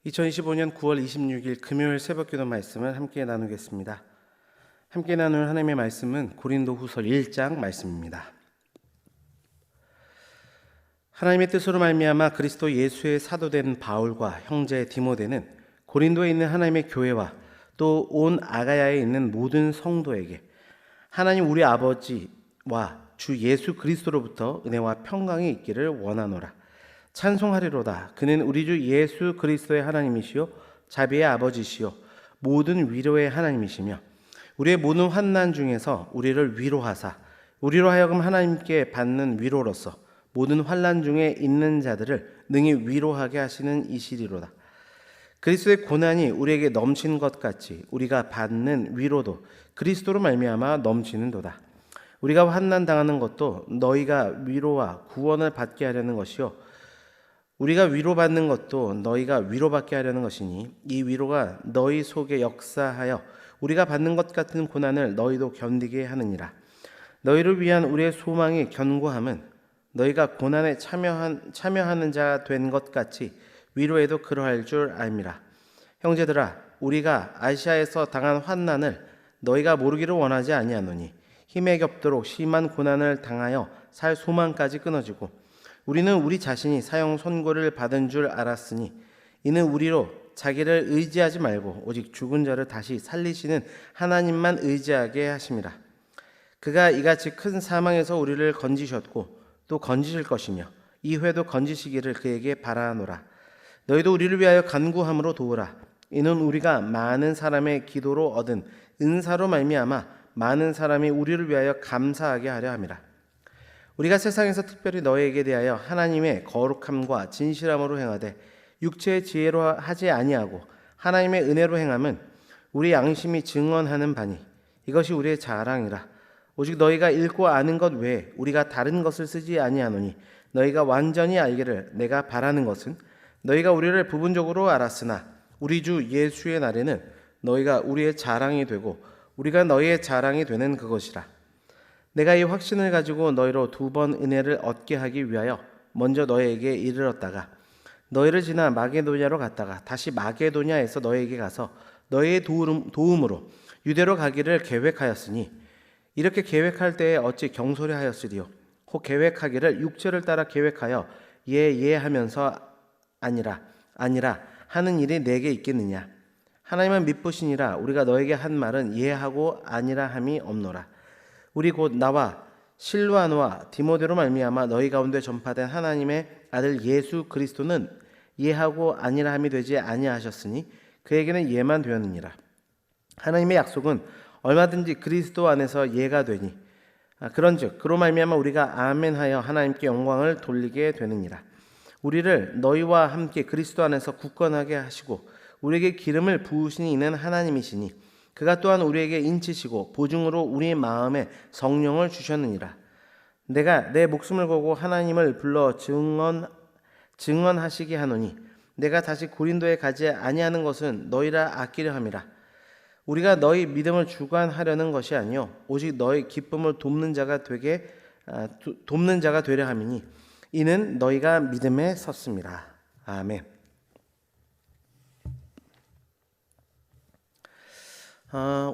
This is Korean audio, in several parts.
2025년 9월 26일 금요일 새벽기도 말씀을 함께 나누겠습니다. 함께 나눌 하나님의 말씀은 고린도후서 1장 말씀입니다. 하나님의 뜻으로 말미암아 그리스도 예수의 사도된 바울과 형제 디모데는 고린도에 있는 하나님의 교회와 또 온 아가야에 있는 모든 성도에게 하나님 우리 아버지와 주 예수 그리스도로부터 은혜와 평강이 있기를 원하노라. 찬송하리로다. 그는 우리 주 예수 그리스도의 하나님이시요 자비의 아버지시요 모든 위로의 하나님이시며 우리의 모든 환난 중에서 우리를 위로하사 우리로 하여금 하나님께 받는 위로로서 모든 환난 중에 있는 자들을 능히 위로하게 하시는 이시리로다. 그리스도의 고난이 우리에게 넘친 것 같이 우리가 받는 위로도 그리스도로 말미암아 넘치는도다. 우리가 환난 당하는 것도 너희가 위로와 구원을 받게 하려는 것이요 우리가 위로받는 것도 너희가 위로받게 하려는 것이니 이 위로가 너희 속에 역사하여 우리가 받는 것 같은 고난을 너희도 견디게 하느니라. 너희를 위한 우리의 소망이 견고함은 너희가 고난에 참여하는 자 된 것 같이 위로에도 그러할 줄 알미라. 형제들아, 우리가 아시아에서 당한 환난을 너희가 모르기를 원하지 아니하노니 힘에 겹도록 심한 고난을 당하여 살 소망까지 끊어지고 우리는 우리 자신이 사형 선고를 받은 줄 알았으니 이는 우리로 자기를 의지하지 말고 오직 죽은 자를 다시 살리시는 하나님만 의지하게 하심이라. 그가 이같이 큰 사망에서 우리를 건지셨고 또 건지실 것이며 이후에도 건지시기를 그에게 바라노라. 너희도 우리를 위하여 간구함으로 도우라. 이는 우리가 많은 사람의 기도로 얻은 은사로 말미암아 많은 사람이 우리를 위하여 감사하게 하려 함이라. 우리가 세상에서 특별히 너희에게 대하여 하나님의 거룩함과 진실함으로 행하되 육체의 지혜로 하지 아니하고 하나님의 은혜로 행함은 우리 양심이 증언하는 바니 이것이 우리의 자랑이라. 오직 너희가 읽고 아는 것 외에 우리가 다른 것을 쓰지 아니하노니 너희가 완전히 알기를 내가 바라는 것은 너희가 우리를 부분적으로 알았으나 우리 주 예수의 날에는 너희가 우리의 자랑이 되고 우리가 너희의 자랑이 되는 그것이라. 내가 이 확신을 가지고 너희로 2번 은혜를 얻게 하기 위하여 먼저 너희에게 이르렀다가 너희를 지나 마게도냐로 갔다가 다시 마게도냐에서 너희에게 가서 너희의 도움으로 유대로 가기를 계획하였으니 이렇게 계획할 때에 어찌 경솔히 하였으리요. 혹 계획하기를 육체를 따라 계획하여 하면서 아니라 하는 일이 내게 있겠느냐. 하나님은 미쁘시니라. 우리가 너에게 한 말은 예하고 아니라 함이 없노라. 우리 곧 나와 실루아노와 디모데로 말미암아 너희 가운데 전파된 하나님의 아들 예수 그리스도는 예하고 아니라 함이 되지 아니하셨으니 그에게는 예만 되었느니라. 하나님의 약속은 얼마든지 그리스도 안에서 예가 되니 그런즉 그로 말미암아 우리가 아멘하여 하나님께 영광을 돌리게 되느니라. 우리를 너희와 함께 그리스도 안에서 굳건하게 하시고 우리에게 기름을 부으시니 이는 하나님이시니 그가 또한 우리에게 인치시고 보증으로 우리 마음에 성령을 주셨느니라. 내가 내 목숨을 걸고 하나님을 불러 증언하시게 하노니 내가 다시 고린도에 가지 아니하는 것은 너희라 아끼려 함이라. 우리가 너희 믿음을 주관하려는 것이 아니요 오직 너희 기쁨을 돕는 자가 되려 함이니 이는 너희가 믿음에 섰습니다. 아멘.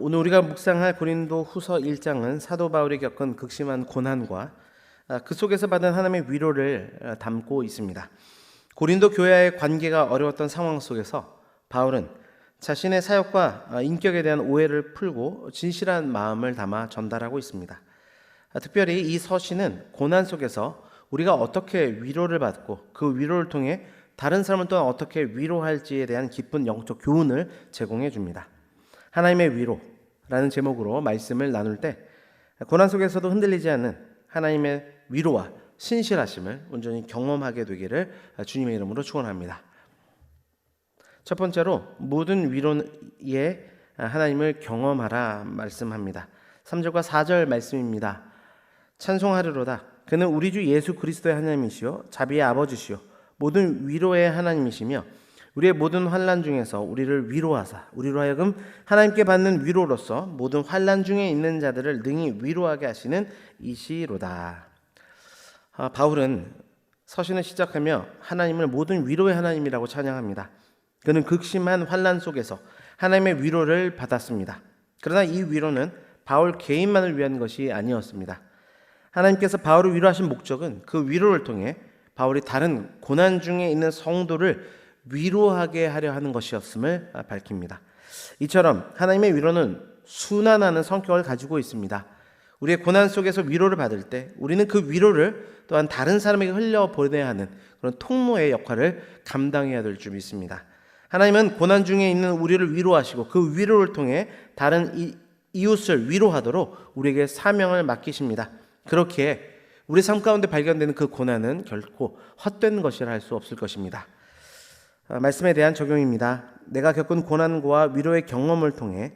오늘 우리가 묵상할 고린도 후서 1장은 사도 바울이 겪은 극심한 고난과 그 속에서 받은 하나님의 위로를 담고 있습니다. 고린도 교회와의 관계가 어려웠던 상황 속에서 바울은 자신의 사역과 인격에 대한 오해를 풀고 진실한 마음을 담아 전달하고 있습니다. 특별히 이 서신은 고난 속에서 우리가 어떻게 위로를 받고 그 위로를 통해 다른 사람을 또한 어떻게 위로할지에 대한 깊은 영적 교훈을 제공해 줍니다. 하나님의 위로라는 제목으로 말씀을 나눌 때 고난 속에서도 흔들리지 않는 하나님의 위로와 신실하심을 온전히 경험하게 되기를 주님의 이름으로 축원합니다. 첫 번째로 모든 위로에 하나님을 경험하라 말씀합니다. 3절과 4절 말씀입니다. 찬송하리로다. 그는 우리 주 예수 그리스도의 하나님이시요 자비의 아버지시요 모든 위로의 하나님이시며 우리의 모든 환난 중에서 우리를 위로하사 우리로 하여금 하나님께 받는 위로로서 모든 환난 중에 있는 자들을 능히 위로하게 하시는 이시로다. 바울은 서신을 시작하며 하나님을 모든 위로의 하나님이라고 찬양합니다. 그는 극심한 환난 속에서 하나님의 위로를 받았습니다. 그러나 이 위로는 바울 개인만을 위한 것이 아니었습니다. 하나님께서 바울을 위로하신 목적은 그 위로를 통해 바울이 다른 고난 중에 있는 성도를 위로하게 하려 하는 것이었음을 밝힙니다. 이처럼 하나님의 위로는 순환하는 성격을 가지고 있습니다. 우리의 고난 속에서 위로를 받을 때 우리는 그 위로를 또한 다른 사람에게 흘려보내야 하는 그런 통로의 역할을 감당해야 될 줄 믿습니다. 하나님은 고난 중에 있는 우리를 위로하시고 그 위로를 통해 다른 이웃을 위로하도록 우리에게 사명을 맡기십니다. 그렇게 우리 삶 가운데 발견되는 그 고난은 결코 헛된 것이라 할 수 없을 것입니다. 말씀에 대한 적용입니다. 내가 겪은 고난과 위로의 경험을 통해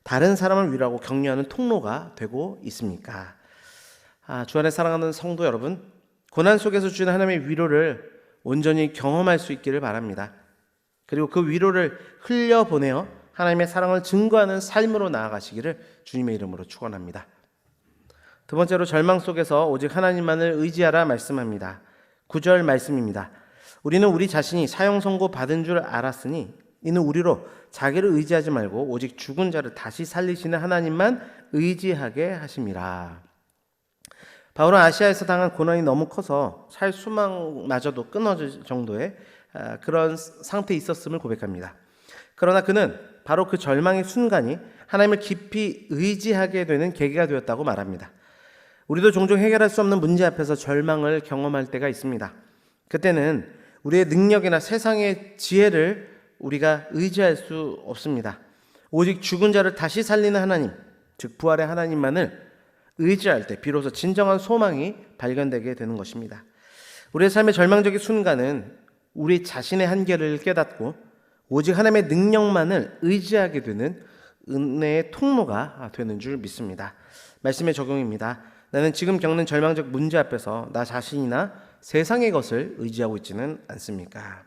다른 사람을 위로하고 격려하는 통로가 되고 있습니까? 주 안에 사랑하는 성도 여러분, 고난 속에서 주는 하나님의 위로를 온전히 경험할 수 있기를 바랍니다. 그리고 그 위로를 흘려보내어 하나님의 사랑을 증거하는 삶으로 나아가시기를 주님의 이름으로 축원합니다. 두 번째로 절망 속에서 오직 하나님만을 의지하라 말씀합니다. 9절 말씀입니다. 우리는 우리 자신이 사형 선고 받은 줄 알았으니 이는 우리로 자기를 의지하지 말고 오직 죽은 자를 다시 살리시는 하나님만 의지하게 하심이라. 바울은 아시아에서 당한 고난이 너무 커서 살 수망마저도 끊어질 정도의 그런 상태에 있었음을 고백합니다. 그러나 그는 바로 그 절망의 순간이 하나님을 깊이 의지하게 되는 계기가 되었다고 말합니다. 우리도 종종 해결할 수 없는 문제 앞에서 절망을 경험할 때가 있습니다. 그때는 우리의 능력이나 세상의 지혜를 우리가 의지할 수 없습니다. 오직 죽은 자를 다시 살리는 하나님, 즉 부활의 하나님만을 의지할 때 비로소 진정한 소망이 발견되게 되는 것입니다. 우리의 삶의 절망적인 순간은 우리 자신의 한계를 깨닫고 오직 하나님의 능력만을 의지하게 되는 은혜의 통로가 되는 줄 믿습니다. 말씀의 적용입니다. 나는 지금 겪는 절망적 문제 앞에서 나 자신이나 세상의 것을 의지하고 있지는 않습니까?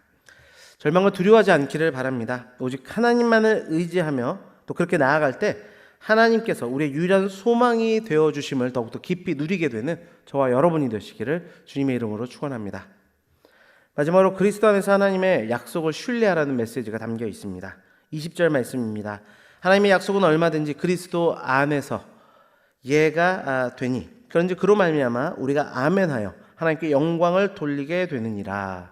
절망을 두려워하지 않기를 바랍니다. 오직 하나님만을 의지하며 또 그렇게 나아갈 때 하나님께서 우리의 유일한 소망이 되어주심을 더욱더 깊이 누리게 되는 저와 여러분이 되시기를 주님의 이름으로 축원합니다. 마지막으로 그리스도 안에서 하나님의 약속을 신뢰하라는 메시지가 담겨 있습니다. 20절 말씀입니다. 하나님의 약속은 얼마든지 그리스도 안에서 예가 되니 그런지 그로 말미암아 우리가 아멘하여 하나님께 영광을 돌리게 되느니라.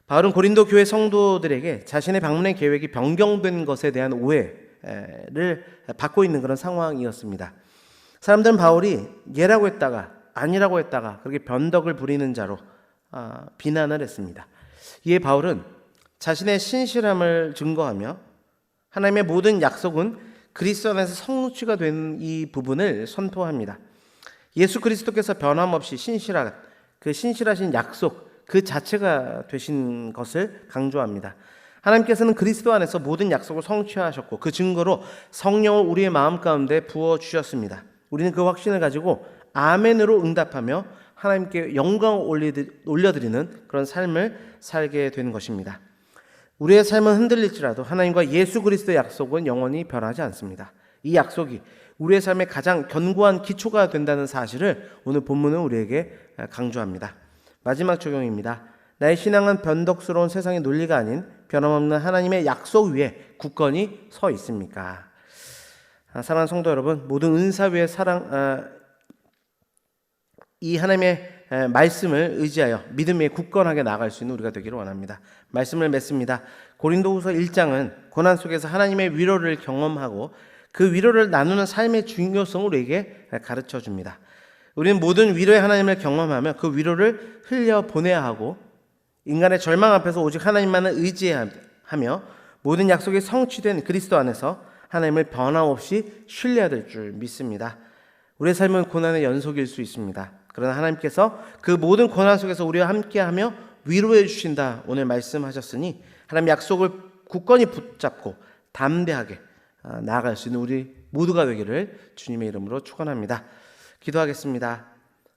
바울은 고린도 교회 성도들에게 자신의 방문의 계획이 변경된 것에 대한 오해를 받고 있는 그런 상황이었습니다. 사람들은 바울이 예라고 했다가 아니라고 했다가 그렇게 변덕을 부리는 자로 비난을 했습니다. 이에 바울은 자신의 신실함을 증거하며 하나님의 모든 약속은 그리스도 안에서 성취가 된 이 부분을 선포합니다. 예수 그리스도께서 변함없이 신실하신 약속 그 자체가 되신 것을 강조합니다. 하나님께서는 그리스도 안에서 모든 약속을 성취하셨고 그 증거로 성령을 우리의 마음 가운데 부어주셨습니다. 우리는 그 확신을 가지고 아멘으로 응답하며 하나님께 영광을 올려드리는 그런 삶을 살게 되는 것입니다. 우리의 삶은 흔들릴지라도 하나님과 예수 그리스도의 약속은 영원히 변하지 않습니다. 이 약속이 우리의 삶의 가장 견고한 기초가 된다는 사실을 오늘 본문은 우리에게 강조합니다. 마지막 적용입니다. 나의 신앙은 변덕스러운 세상의 논리가 아닌 변함없는 하나님의 약속 위에 굳건히 서 있습니까? 사랑하는 성도 여러분, 모든 은사 위에 이 하나님의 말씀을 의지하여 믿음 위에 굳건하게 나아갈 수 있는 우리가 되기를 원합니다. 말씀을 맺습니다. 고린도후서 1장은 고난 속에서 하나님의 위로를 경험하고 그 위로를 나누는 삶의 중요성을 우리에게 가르쳐 줍니다. 우리는 모든 위로의 하나님을 경험하며 그 위로를 흘려보내야 하고 인간의 절망 앞에서 오직 하나님만을 의지하며 모든 약속이 성취된 그리스도 안에서 하나님을 변함없이 신뢰해야 될 줄 믿습니다. 우리의 삶은 고난의 연속일 수 있습니다. 그러나 하나님께서 그 모든 고난 속에서 우리와 함께하며 위로해 주신다 오늘 말씀하셨으니 하나님 약속을 굳건히 붙잡고 담대하게 나아갈 수 있는 우리 모두가 되기를 주님의 이름으로 축원합니다. 기도하겠습니다.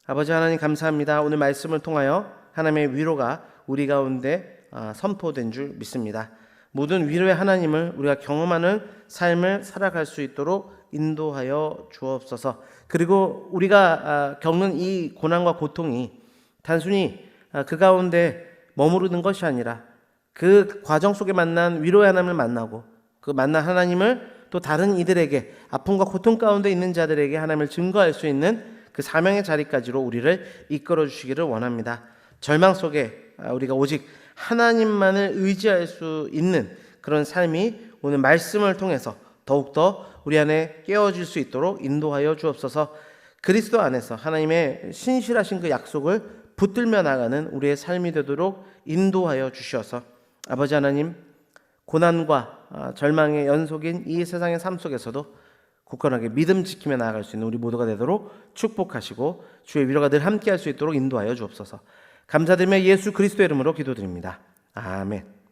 아버지 하나님 감사합니다. 오늘 말씀을 통하여 하나님의 위로가 우리 가운데 선포된 줄 믿습니다. 모든 위로의 하나님을 우리가 경험하는 삶을 살아갈 수 있도록 인도하여 주옵소서. 그리고 우리가 겪는 이 고난과 고통이 단순히 그 가운데 머무르는 것이 아니라 그 과정 속에 만난 위로의 하나님을 만나고 그 만난 하나님을 또 다른 이들에게 아픔과 고통 가운데 있는 자들에게 하나님을 증거할 수 있는 그 사명의 자리까지로 우리를 이끌어 주시기를 원합니다. 절망 속에 우리가 오직 하나님만을 의지할 수 있는 그런 삶이 오늘 말씀을 통해서 더욱더 우리 안에 깨어질 수 있도록 인도하여 주옵소서. 그리스도 안에서 하나님의 신실하신 그 약속을 붙들며 나가는 우리의 삶이 되도록 인도하여 주시어서 아버지 하나님, 고난과 절망의 연속인 이 세상의 삶 속에서도 굳건하게 믿음 지키며 나아갈 수 있는 우리 모두가 되도록 축복하시고 주의 위로가 늘 함께할 수 있도록 인도하여 주옵소서. 감사드리며 예수 그리스도의 이름으로 기도드립니다. 아멘.